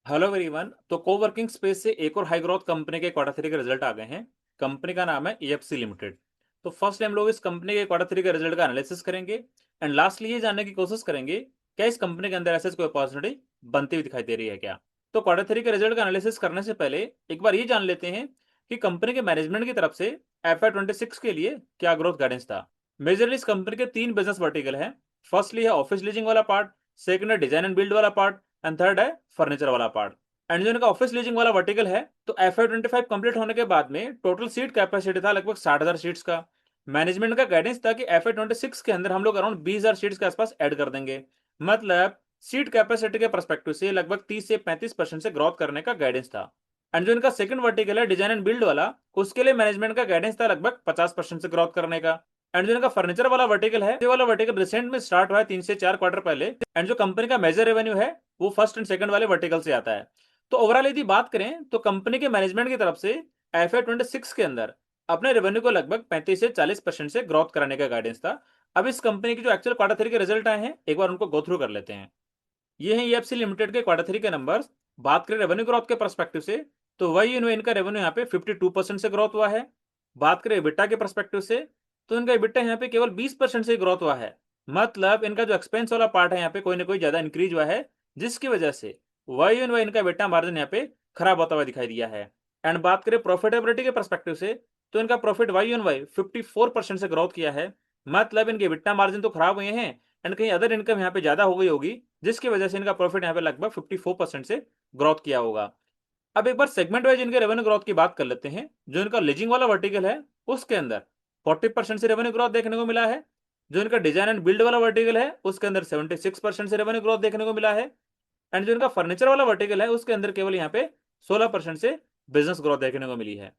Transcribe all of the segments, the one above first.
Hello everyone. तो coworking space से एक और हाई ग्रोथ कंपनी के क्वार्टर थ्री के रिजल्ट आ गए हैं। कंपनी का नाम है ईएफसी लिमिटेड। तो फर्स्ट हम लोग इस कंपनी के क्वार्टर थ्री के रिजल्ट का एनालिसिस करेंगे एंड लास्टली ये जानने की कोशिश करेंगे क्या इस कंपनी के अंदर ऐसे कोई अपॉर्चुनिटी बनती हुई दिखाई दे रही है क्या। तो क्वार्टर थ्री के रिजल्ट का एनालिसिस करने से पहले एक बार ये जान लेते हैं कि कंपनी के मैनेजमेंट की तरफ से FY26 के लिए क्या ग्रोथ गाइडेंस था। मेजरली इस कंपनी के तीन बिजनेस वर्टिकल हैं। फर्स्टली है ऑफिस लीजिंग वाला पार्ट, सेकंड है डिजाइन एंड बिल्ड वाला पार्ट एंड थर्ड है फर्नीचर वाला पार्ट। एंड जो इनका ऑफिस लीजिंग वाला वर्टिकल है, तो FY25 कंप्लीट होने के बाद में टोटल सीट कैपेसिटी था लगभग 60,000 सीट्स का। मैनेजमेंट का गाइडेंस था कि FY26 के अंदर हम लोग अराउंड 20,000 सीट्स के आसपास ऐड कर देंगे। मतलब सीट कैपेसिटी के परस्पेक्टिव से लगभग 30 से 35% से ग्रोथ करने का गाइडेंस था। एंड जो इनका सेकंड वर्टिकल है डिजाइन एंड बिल्ड वाला, उसके लिए मैनेजमेंट का गाइडेंस था लगभग 50% से ग्रोथ करने का। एंड जो इनका फर्नीचर वाला वर्टिकल है, ये वाला वर्टिकल रिसेंट में स्टार्ट हुआ है 3 से 4 क्वार्टर पहले। एंड जो कंपनी का मेजर रेवेन्यू है वो फर्स्ट एंड सेकंड वाले वर्टिकल से आता है। तो ओवरऑल यदि बात करें तो कंपनी के मैनेजमेंट की तरफ से FY26 के अंदर अपने रेवेन्यू को लगभग 35 से 40% से ग्रोथ कराने का गाइडेंस था। अब इस कंपनी की जो एक्चुअल क्वार्टर थ्री के रिजल्ट आए हैं, एक बार उनको गो थ्रू कर लेते हैं। ये है ईएफसी लिमिटेड के क्वार्टर थ्री के नंबर्स। बात करें रेवेन्यू ग्रोथ के परस्पेक्टिव से, तो वही इनका रेवेन्यू यहाँ पे 52% से ग्रोथ हुआ है। बात करें EBITDA के परस्पेक्टिव से, तो इनका EBITDA यहाँ पे केवल 20% से ग्रोथ हुआ है। मतलब इनका जो एक्सपेंस वाला पार्ट है यहाँ पे कोई ना कोई ज्यादा इंक्रीज हुआ है, जिसकी वजह से वही इनका EBITDA मार्जिन यहाँ पे खराब होता हुआ दिखाई दिया है। एंड बात करें प्रॉफिटेबिलिटी के परस्पेक्टिव से, तो इनका प्रॉफिट वाई 54% से ग्रोथ किया है। मतलब इनके EBITDA मार्जिन तो खराब हुए हैं एंड कहीं अदर इनकम यहाँ पे ज्यादा हो गई होगी, जिसकी वजह से इनका प्रॉफिट यहाँ पे लगभग 54% से ग्रोथ किया होगा। अब एक बार सेगमेंट वाइज इनके रेवेन्यू ग्रोथ की बात कर लेते हैं। जो इनका लीजिंग वाला वर्टिकल है, उसके अंदर 40% से रेवेन्यू ग्रोथ देखने को मिला है। जो इनका डिजाइन एंड बिल्ड वाला वर्टिकल है, उसके अंदर 76% से रेवेन्यू ग्रोथ देखने को मिला है। एंड जो इनका फर्नीचर वाला वर्टिकल है, उसके अंदर केवल यहाँ पे 16% से बिजनेस ग्रोथ देखने को मिली है।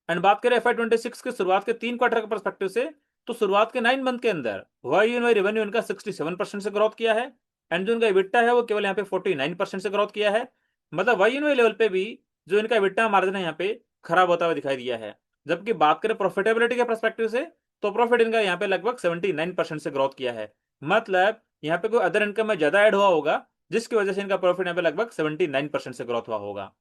एंड बात करें FY26 के शुरुआत के 3 क्वार्टर के परस्पेक्टिव से, तो शुरुआत के 9 मंथ के अंदर वाई रेवेन्यू इनका 67% से ग्रोथ किया है। एंड जो इनका इबिट्टा है वो केवल यहाँ पे 49% से ग्रोथ किया है। मतलब वाई लेवल पे भी जो इनका इबिट्टा मार्जिन है यहाँ पे खराब होता हुआ दिखाई दिया है। जबकि बात करें प्रॉफिटेबिलिटी के परस्पेक्टिव से, तो प्रॉफिट इनका यहाँ पे लगभग 79% से ग्रोथ किया है। मतलब यहाँ पे कोई अदर इनकम में ज्यादा ऐड हुआ होगा, जिसकी वजह से इनका प्रॉफिट यहाँ पे लगभग 79% से ग्रोथ हुआ होगा।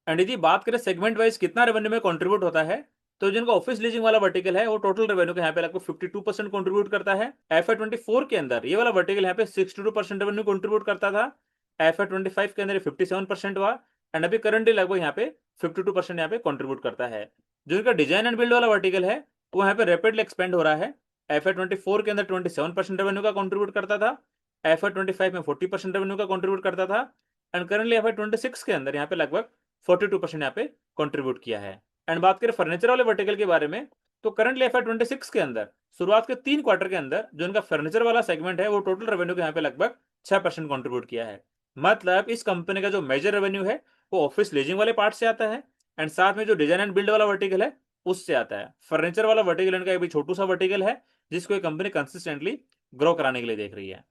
एंड यदि बात करें सेगमेंट वाइज कितना रेवेन्यू में कंट्रीब्यूट होता है, तो जिनका ऑफिस लीजिंग वाला वर्टिकल है वो टोटल रेवेन्यू के यहाँ पे लगभग 52% कंट्रीब्यूट करता है। FY24 के अंदर ये वाला वर्टिकल यहाँ पे 62% रेवेन्यू कंट्रीब्यूट करता था। FY25 के अंदर 57% हुआ। एंड अभी करंटली लगभग यहाँ पे 52% यहाँ पे कंट्रीब्यूट करता है। जो इनका डिजाइन एंड बिल्ड वाला वर्टिकल है, वो यहाँ पे रैपिडली एक्सपेंड हो रहा है। FY24 के अंदर 27% रेवेन्यू का कंट्रीब्यूट करता था। FY25 में 40% रेवेन्यू का कंट्रीब्यूट करता था। एंड करंटली FY26 के अंदर यहाँ पे लगभग 42% यहाँ पे कंट्रीब्यूट किया है। एंड बात करें फर्नीचर वाले वर्टिकल के बारे में, तो करंटली FY26 के अंदर शुरुआत के 3 क्वार्टर के अंदर जो इनका फर्नीचर वाला सेगमेंट है, वो टोटल रेवेन्यू के यहाँ पे लगभग 6% कंट्रीब्यूट किया है। मतलब इस कंपनी का जो मेजर रेवेन्यू है वो ऑफिस लीजिंग वाले पार्ट से आता है। एंड साथ में जो डिजाइन एंड बिल्ड वाला वर्टिकल है, उससे आता है। फर्नीचर वाला वर्टिकल इनका अभी छोटू सा वर्टिकल है, जिसको ये कंपनी कंसिस्टेंटली ग्रो कराने के लिए देख रही है।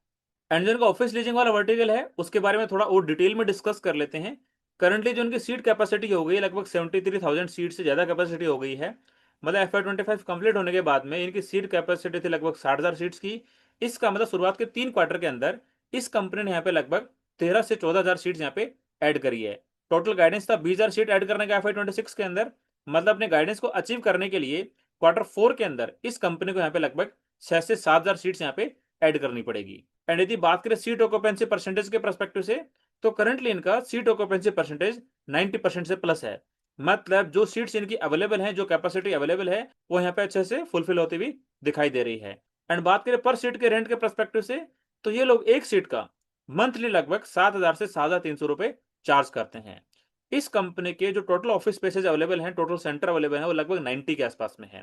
एंड जो इनका ऑफिस लीजिंग वाला वर्टिकल है, उसके बारे में थोड़ा और डिटेल में डिस्कस कर लेते हैं। करंटली जो इनकी सीट कैपेसिटी हो गई है लगभग 73,000 सीट से ज्यादा कैपेसिटी हो गई है। मतलब FY25 कंप्लीट होने के बाद में इनकी सीट कैपेसिटी थी लगभग 60,000 सीट्स की। इसका मतलब शुरुआत के 3 क्वार्टर के अंदर इस कंपनी ने यहाँ पे लगभग 13 से 14,000 सीट्स यहाँ पे ऐड करी है। टोटल गाइडेंस था 20,000 सीट ऐड करने का FY26 के अंदर। मतलब अपने गाइडेंस को अचीव करने के लिए क्वार्टर 4 के अंदर इस कंपनी को यहाँ पे लगभग 6 से 7,000 सीट्स यहाँ पे ऐड करनी पड़ेगी। एंड यदि बात करें सीट ऑक्यूपेंसी परसेंटेज के परस्पेक्टिव से, तो करंटली इनका सीट ऑक्यूपेंसी परसेंटेज 90% से प्लस है। मतलब जो सीट्स इनकी अवेलेबल हैं, जो कैपेसिटी अवेलेबल है, वो यहाँ पे अच्छे से फुलफिल होती हुई दिखाई दे रही है। एंड बात करें पर सीट के रेंट के परस्पेक्टिव से, तो ये लोग एक सीट का मंथली लगभग 7,000 से 7,300 रुपए चार्ज करते हैं। इस कंपनी के जो टोटल ऑफिस स्पेसेज अवेलेबल हैं, टोटल सेंटर अवेलेबल है, वो लगभग 90 के आसपास में है।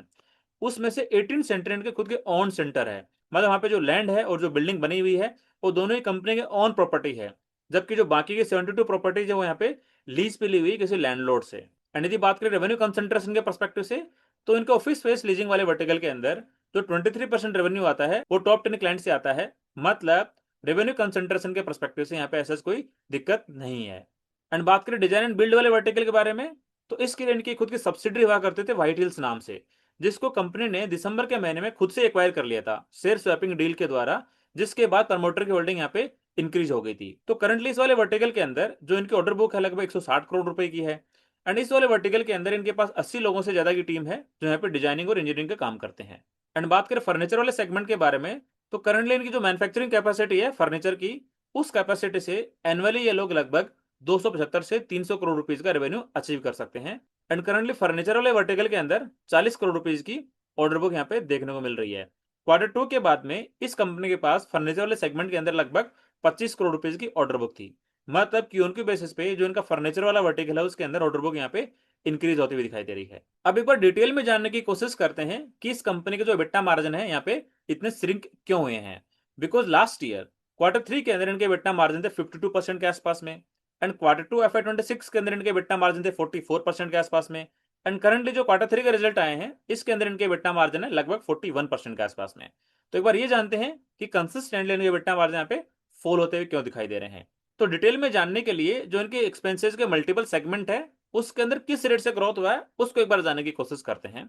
उसमें से 18 सेंटर इनके खुद के ऑन सेंटर है। मतलब वहां पे जो लैंड है और जो बिल्डिंग बनी हुई है, वो दोनों ही कंपनी के ऑन प्रॉपर्टी है। जबकि जो बाकी के 72 प्रॉपर्टीज है, वो यहाँ पे लीज पे ली हुई किसी लैंडलॉर्ड से। एंड यदि बात करें रेवेन्यू कंसंट्रेशन के परस्पेक्टिव से, तो इनके ऑफिस स्पेस लीजिंग वाले वर्टिकल के अंदर जो 23% रेवेन्यू आता है, वो टॉप 10 क्लाइंट से आता है। मतलब रेवेन्यू कंसंट्रेशन के परस्पेक्टिव से यहाँ पे ऐसा कोई दिक्कत नहीं है। एंड बात करें डिजाइन एंड बिल्ड वाले वर्टिकल के बारे में, तो इसके लिए इनकी खुद की सब्सिडरी हुआ करते थे व्हाइट हिल्स नाम से, जिसको कंपनी ने दिसंबर के महीने में खुद से एक्वायर कर लिया था शेयर स्वैपिंग डील के द्वारा। जिसके बाद प्रमोटर की होल्डिंग यहाँ पे इंक्रीज हो गई थी। तो करंटली इस वाले वर्टिकल के अंदर जो इनकी ऑर्डर बुक है लगभग 160 करोड़ रुपए की है। एंड इस वाले वर्टिकल के अंदर इनके पास 80 लोगों से ज्यादा की टीम है जो यहाँ पे डिजाइनिंग और इंजीनियरिंग का काम करते हैं। एंड बात करें फर्नीचर वाले सेगमेंट के बारे में, तो करंटली इनकी जो मैन्युफैक्चरिंग कैपेसिटी है फर्नीचर की, उस कैपेसिटी से एनुअली ये लोग लगभग 275 से 300 करोड़ रुपीज का रेवेन्यू अचीव कर सकते हैं। एंड करंटली फर्नीचर वाले वर्टिकल के अंदर 40 करोड़ रुपीज की ऑर्डर बुक यहाँ पे देखने को मिल रही है। Q2 के बाद में इस कंपनी के पास फर्नीचर वाले सेगमेंट के अंदर लगभग 25 करोड़ रुपीज की ऑर्डर बुक थी। मतलब क्यूएनक्यू बेसिस पे जो इनका फर्नीचर वाला वर्टिकल है उसके अंदर ऑर्डर बुक यहाँ पे इंक्रीज होती हुई दिखाई दे रही है। अब एक बार डिटेल में जानने की कोशिश करते हैं कि इस कंपनी के जो EBITDA मार्जिन है यहाँ पे इतने श्रिंक क्यों हुए हैं। बिकॉज लास्ट ईयर Q3 के अंदर इनके EBITDA मार्जिन थे 52% के आसपास में। एंड Q2 FY26 के अंदर इनके EBITDA मार्जिन थे 44% के आसपास में। एंड करंटली जो Q3 के रिजल्ट आए हैं इसके अंदर इनके EBITDA मार्जिन है लगभग 41% के आसपास में। तो एक बार ये जानते हैं कि कंसिस्टेंटली इनके EBITDA मार्जिन यहाँ पे फॉल होते हुए क्यों दिखाई दे रहे हैं। तो डिटेल में जानने के लिए जो इनके एक्सपेंसेस के मल्टीपल सेगमेंट है उसके अंदर किस रेट से ग्रोथ हुआ है उसको एक बार जानने की कोशिश करते हैं।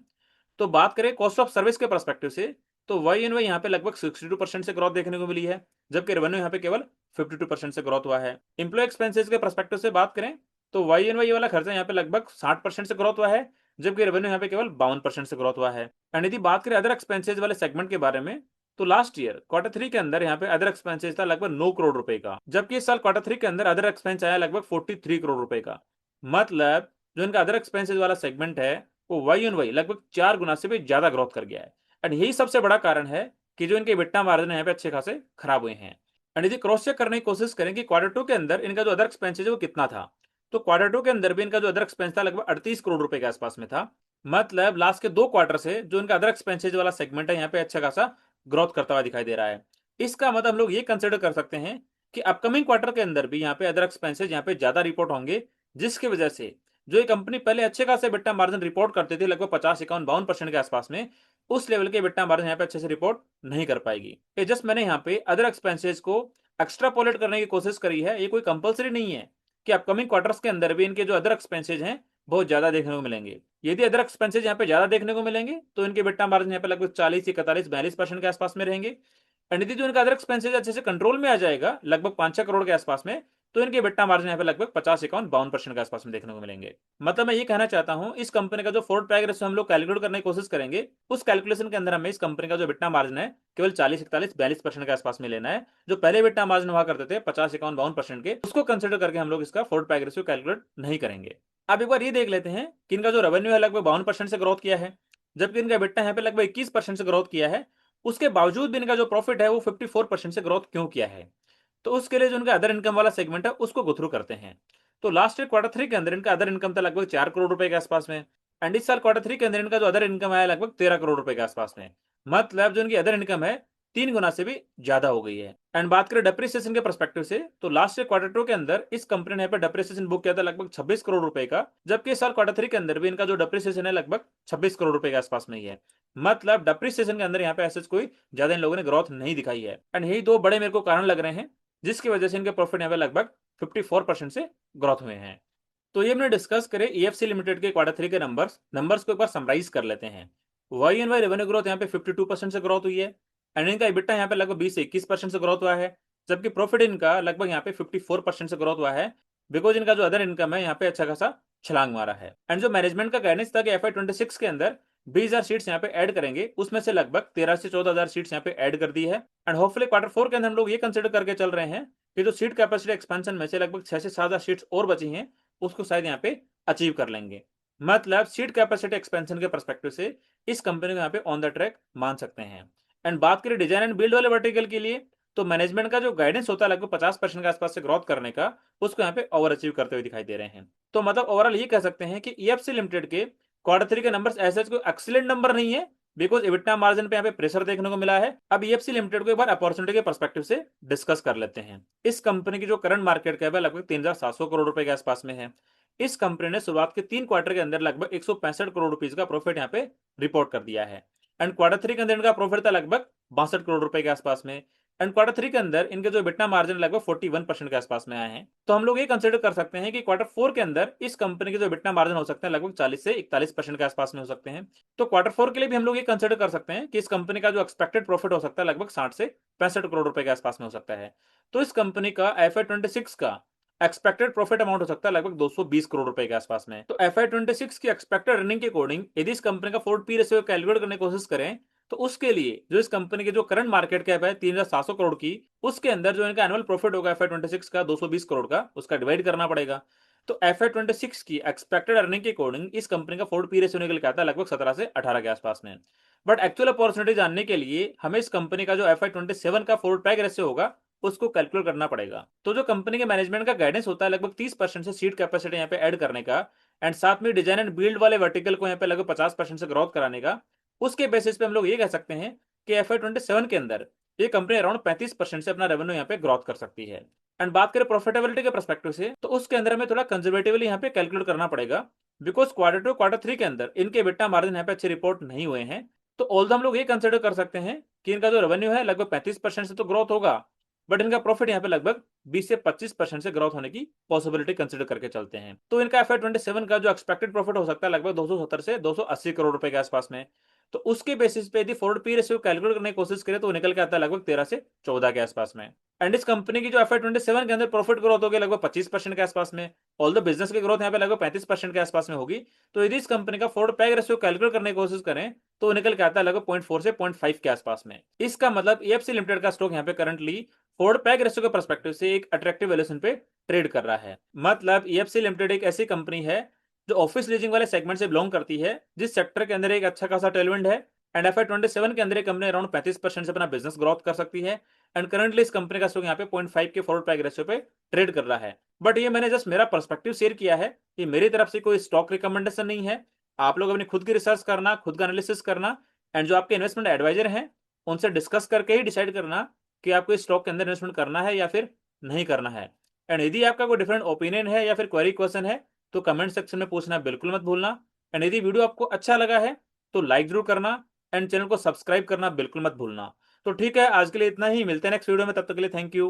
तो बात करें कॉस्ट ऑफ सर्विस के परस्पेक्टिव से, तो वाई एन वाई यहाँ पे लगभग 62% से ग्रोथ देखने को मिली है, जबकि रेवेन्यू यहाँ पे केवल 52% से ग्रोथ हुआ है। इंप्लॉय एक्सपेंसेस के परस्पेक्टिव से बात करें तो वाई एन वाई वाला खर्चा यहाँ पे लगभग 60% से ग्रोथ हुआ है, जबकि रेवेन्यू यहाँ पे केवल 52% से ग्रोथ हुआ है। एंड यदि बात करें अदर एक्सपेंसेस वाले सेगमेंट के बारे में, तो लास्ट ईयर Q3 के अंदर यहाँ पे अदर एक्सपेंसेस था लगभग 9 करोड़ रुपए का, जबकि इस साल Q3 के अंदर अदर एक्सपेंस आया लगभग 43 करोड़ रुपए का। मतलब जो इनका अदर एक्सपेंसेस वाला सेगमेंट है वो वाई एन वाई लगभग 4 गुना से भी ज्यादा ग्रोथ कर गया है। एंड यही सबसे बड़ा कारण है कि जो इनके EBITDA मार्जिन यहाँ पे अच्छे खासे खराब हुए हैं। एंड यदि क्रॉस चेक करने की कोशिश करें कि Q2 के अंदर इनका जो अदर एक्सपेंसेस है वो कितना था, तो Q2 के अंदर भी इनका जो अदर एक्सपेंस था लगभग 38 करोड़ रुपए के आसपास में था। मतलब लास्ट के 2 क्वार्टर से जो इनका अदर एक्सपेंसेस वाला सेगमेंट है यहाँ पे अच्छा खासा ग्रोथ करता हुआ दिखाई दे रहा है। इसका मतलब हम लोग ये कंसिडर कर सकते हैं कि अपकमिंग क्वार्टर के अंदर भी यहाँ पे अदर एक्सपेंसेस यहाँ पे ज्यादा रिपोर्ट होंगे, जिसकी वजह से जो ये कंपनी पहले अच्छे खासे EBITDA मार्जिन रिपोर्ट करती थी लगभग 50, 51, 52% के आसपास में, उस लेवल के EBITDA मार्जिन यहाँ पे अच्छे से रिपोर्ट नहीं कर पाएगी। ये जस्ट मैंने यहाँ पे अदर एक्सपेंसेस को एक्स्ट्रापोलेट करने की कोशिश करी है, ये कोई कंपलसरी नहीं है कि अपकमिंग क्वार्टर्स के अंदर भी इनके जो अदर एक्सपेंसेज हैं बहुत ज्यादा देखने को मिलेंगे। यदि अदर एक्सपेंसेज यहाँ पे ज्यादा देखने को मिलेंगे तो इनके EBITDA मार्जिन यहाँ पे लगभग 40, 41, 42% के आसपास में रहेंगे। एंड यदि जो इनका अदर एक्सपेंसेज अच्छे से कंट्रोल में आ जाएगा लगभग 5-6 करोड़ के आसपास में, तो इनके EBITDA मार्जिन यहाँ पे लगभग 50, 51, 52% के आसपास में देखने को मिलेंगे। मतलब मैं ये कहना चाहता हूँ इस कंपनी का जो फोर्ड पैक रेशियो हम लोग कैलकुलेट करने की कोशिश करेंगे, उस कैलकुलेशन के अंदर हमें इस कंपनी का जो EBITDA मार्जिन है केवल 40, 41, 42% के आसपास में लेना है। जो पहले EBITDA मार्जिन हुआ करते थे 50, 51, 52% के, उसको कंसिडर करके हम लोग इसका फोर्ड पैक रेशियो कैलकुलेट नहीं करेंगे। अब एक बार ये देख लेते हैं कि इनका जो रेवेन्यू है लगभग 52% से ग्रोथ किया है, जबकि इनका EBITDA यहाँ पे लगभग 21% से ग्रोथ किया है। उसके बावजूद भी इनका जो प्रॉफिट है वो 54% से ग्रोथ क्यों किया है, तो उसके लिए जो उनका अदर इनकम वाला सेगमेंट है उसको गो थ्रू करते हैं। तो लास्ट ईयर Q3 के अंदर इनका अदर इनकम था लगभग 4 करोड़ रुपए के आसपास में। एंड इस साल Q3 के अंदर इनका जो अदर इनकम आया लगभग 13 करोड़ रुपए के आसपास में। मतलब जो इनकी अदर इनकम है 3 गुना से भी ज्यादा हो गई है। एंड बात करें डेप्रिसिएशन के परस्पेक्टिव से, तो लास्ट ईयर Q2 के अंदर इस कंपनी ने यहाँ पे डेप्रिसिएशन बुक किया था लगभग 26 करोड़ रुपए का, जबकि इस साल Q3 के अंदर भी इनका जो डेप्रिसिएशन है लगभग 26 करोड़ रुपए के आसपास में ही है। मतलब डेप्रिसिएशन के अंदर यहाँ पे ऐसे कोई ज्यादा इन लोगों ने ग्रोथ नहीं दिखाई है। एंड यही दो बड़े मेरे को कारण लग रहे हैं जिसकी वजह से इनके प्रॉफिट यहाँ पे लगभग 54% से ग्रोथ हुए हैं। तो ये हमने डिस्कस करे ईएफसी लिमिटेड के Q3 के नंबर्स को एक बार समराइज कर लेते हैं। Y N Y revenue growth यहाँ पे 52% से ग्रोथ हुई है। एंड इनका EBITDA यहाँ पे लगभग 20 से 21% से ग्रोथ हुआ है, जबकि प्रॉफिट इनका लगभग यहाँ पे 54% से ग्रोथ हुआ है, बिकॉज इनका जो अदर इनकम है यहाँ पे अच्छा खासा छलांग मारा है। एंड जो मैनेजमेंट का गाइडेंस था कि FY26 के अंदर 20,000 सीट्स यहाँ पे ऐड करेंगे, उसमें से लगभग 13 से 14,000 सीट्स यहाँ पे ऐड कर दी है। एंड होपफुली Q4 के अंदर हम लोग ये कंसिडर करके चल रहे हैं कि जो सीट कैपेसिटी एक्सपेंशन में से लगभग 6 से 7,000 सीट्स और बची हैं उसको शायद यहाँ पे अचीव कर लेंगे। मतलब सीट कैपेसिटी एक्सपेंशन के परस्पेक्टिव से इस कंपनी को यहाँ पे ऑन द ट्रैक मान सकते हैं। एंड बात करें डिजाइन एंड बिल्ड वाले वर्टिकल के लिए, तो मैनेजमेंट का जो गाइडेंस होता है लगभग 50% के आसपास से ग्रोथ करने का, उसको यहाँ पे ओवर अचीव करते हुए दिखाई दे रहे हैं। तो मतलब ओवरऑल ये कह सकते हैं कि ईएफसी लिमिटेड के Q3 के नंबर्स ऐसे कोई एक्सीलेंट नंबर नहीं है, बिकॉज EBITDA मार्जिन पे यहाँ पे प्रेशर देखने को मिला है। अब ईएफसी लिमिटेड को एक बार अपॉर्चुनिटी के परस्पेक्टिव से डिस्कस कर लेते हैं। इस कंपनी की जो करंट मार्केट कैप है लगभग 3,700 करोड़ रुपए के आसपास में है। इस कंपनी ने शुरुआत के 3 क्वार्टर के अंदर लगभग 165 करोड़ रुपीज का प्रॉफिट यहाँ पे रिपोर्ट कर दिया है। एंड Q3 के अंदर इनका प्रॉफिट था लगभग 62 करोड़ रुपए के आसपास में। एंड क्वार्टर 3 के अंदर इनके जो EBITDA मार्जिन लगभग 41% के आसपास में आए हैं। तो हम लोग ये कंसिडर कर सकते हैं कि क्वार्टर 4 के अंदर इस कंपनी के जो EBITDA मार्जिन हो सकते हैं लगभग 40 से 41% के आसपास में हो सकते हैं। तो क्वार्टर 4 के लिए भी हम लोग ये कंसिडर कर सकते हैं कि इस कंपनी का जो एक्सपेक्टेड प्रॉफिट हो सकता है लगभग 60 से 65 करोड़ रुपए के आसपास में हो सकता है। तो इस कंपनी का FY26 का एक्सपेक्टेड प्रॉफिट अमाउंट हो सकता है लगभग 220 करोड़ रुपए के आसपास में। तो FY26 की एक्सपेक्टेड अर्निंग के अकॉर्डिंग यदि इस कंपनी का फोर्ड पी रेशियो कैलकुलेट करने की कोशिश करें तो उसके लिए जो इस कंपनी की जो करंट मार्केट कैप है 3700 करोड़ की, उसके अंदर जो इनका एनुअल प्रॉफिट होगा FY26 का 220 करोड़ का, उसका डिवाइड करना पड़ेगा। तो FY26 की एक्सपेक्टेड अर्निंग के अकॉर्डिंग इस कंपनी का फोर्ड पी रेशियो निकल के आता है लगभग 17 से 18 के आसपास में। बट एक्चुअल अपॉर्चुनिटी जानने के लिए हमें इस कंपनी का जो FY27 का फोर्ड पैग रेशियो होगा उसको कैलकुलेट करना पड़ेगा। तो जो कंपनी के मैनेजमेंट का गाइडेंस होता है लगभग 30% से सीट कैपेसिटी यहाँ पे ऐड करने का, एंड साथ में डिजाइन एंड बिल्ड वाले वर्टिकल को यहाँ पे लगभग 50% से ग्रोथ कराने का, उसके बेसिस पे हम लोग ये कह सकते हैं कि FY27 के अंदर ये कंपनी अराउंड 35% से अपना रेवेन्यू यहाँ पे ग्रोथ कर सकती है। एंड बात करें प्रॉफिटेबिलिटी के परस्पेक्टिव से तो उसके अंदर हमें थोड़ा कंजर्वेटिवली यहाँ पे कैलकुलेट करना पड़ेगा, बिकॉज क्वार्टर 2 क्वार्टर 3 के अंदर इनके बिट्टा मार्जिन यहाँ पे अच्छे रिपोर्ट नहीं हुए हैं। तो ऑल्दो हम लोग ये कंसिडर कर सकते हैं कि इनका जो रेवेन्यू है लगभग 35% से तो ग्रोथ होगा, बट इनका प्रॉफिट यहाँ पे लगभग 20 से 25% से ग्रोथ होने की पॉसिबिलिटी कंसिडर करके चलते हैं। तो इनका FY27 का जो एक्सपेक्टेड प्रॉफिट हो सकता है लगभग 270 से 280 करोड़ रुपए के आसपास में। तो उसके बेसिस पे यदि फोर्ड पी रेशियो कैलकुलेट करने की कोशिश करें तो निकल के आता है लगभग 13 से 14 के आसपास में। एंड इस कंपनी की जो FY27 के अंदर प्रॉफिट ग्रोथ होगी लगभग 25% के आसपास में, ऑल द बिजनेस की ग्रोथ यहाँ पे लगभग 35% के आसपास में होगी। तो यदि इस कंपनी का फोर्ड पैग रेशियो कैलकुलेट करने की कोशिश करें तो निकल के आता है लगभग 0.4 से 0.5 के आसपास में। इसका मतलब EFC लिमिटेड का स्टॉक यहाँ पे करंटली फोर्ड पैग रेशियो के परस्पेक्टिव से एक अट्रैक्टिव वैल्यूएशन पे ट्रेड कर रहा है। मतलब EFC लिमिटेड एक ऐसी कंपनी है जो ऑफिस लीजिंग वाले सेगमेंट से बिलोंग करती है, जिस सेक्टर के अंदर एक अच्छा खासा टेलविंड है। एंड FY27 के अंदर कंपनी अराउंड 35% से अपना बिजनेस ग्रोथ कर सकती है। एंड करंटली इस कंपनी का स्टॉक यहाँ पे 0.5 के फॉरवर्ड पैग रेशियो पे ट्रेड कर रहा है। बट ये मैंने जस्ट मेरा पर्सपेक्टिव शेयर किया है, ये मेरी तरफ से कोई स्टॉक रिकमेंडेशन नहीं है। आप लोग अपनी खुद की रिसर्च करना, खुद का एनालिसिस करना, एंड जो आपके इन्वेस्टमेंट एडवाइजर हैं उनसे डिस्कस करके ही डिसाइड करना कि आपको इस स्टॉक के अंदर इन्वेस्टमेंट करना है या फिर नहीं करना है। एंड यदि आपका कोई डिफरेंट ओपिनियन है या फिर क्वेरी क्वेश्चन है तो कमेंट सेक्शन में पूछना बिल्कुल मत भूलना। एंड यदि वीडियो आपको अच्छा लगा है तो लाइक जरूर करना एंड चैनल को सब्सक्राइब करना बिल्कुल मत भूलना। तो ठीक है, आज के लिए इतना ही, मिलते हैं नेक्स्ट वीडियो में, तब तक के लिए थैंक यू।